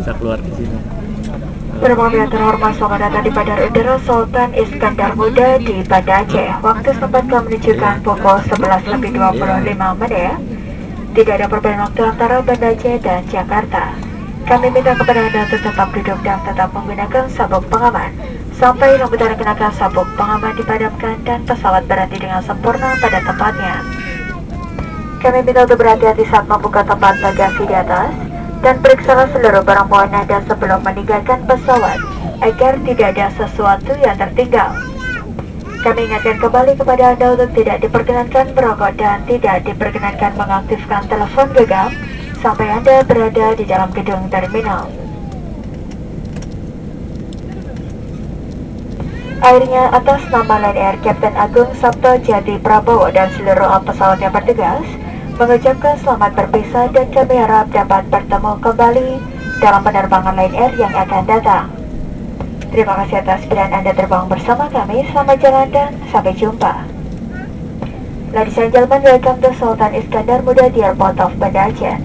bisa keluar di sini. Bermobil terhormat, selamat datang di Bandara Udara Sultan Iskandar Muda di Banda Aceh. Waktu sempat kami menunjukkan pukul 11.25 menit. Tidak ada perbedaan waktu antara Banda Aceh dan Jakarta. Kami minta kepada Anda untuk tetap duduk dan tetap menggunakan sabuk pengaman sampai lampu tanda kenakan sabuk pengaman dipadamkan dan pesawat berhenti dengan sempurna pada tempatnya. Kami minta untuk berhati-hati saat membuka tempat bagasi di atas dan periksalah seluruh barang bawaan Anda sebelum meninggalkan pesawat agar tidak ada sesuatu yang tertinggal. Kami ingatkan kembali kepada Anda untuk tidak diperkenankan merokok dan tidak diperkenankan mengaktifkan telepon genggam sampai Anda berada di dalam gedung terminal. Akhirnya, atas nama Lion Air Kapten Agung Sabto Jati Prabowo dan seluruh pesawat yang bertugas mengucapkan selamat berpisah dan kami harap dapat bertemu kembali dalam penerbangan Lion Air yang akan datang. Terima kasih atas pilihan Anda terbang bersama kami. Selamat jalan dan sampai jumpa. Ladies and gentlemen, welcome to Sultan Iskandar Muda, the airport of Banda Aceh.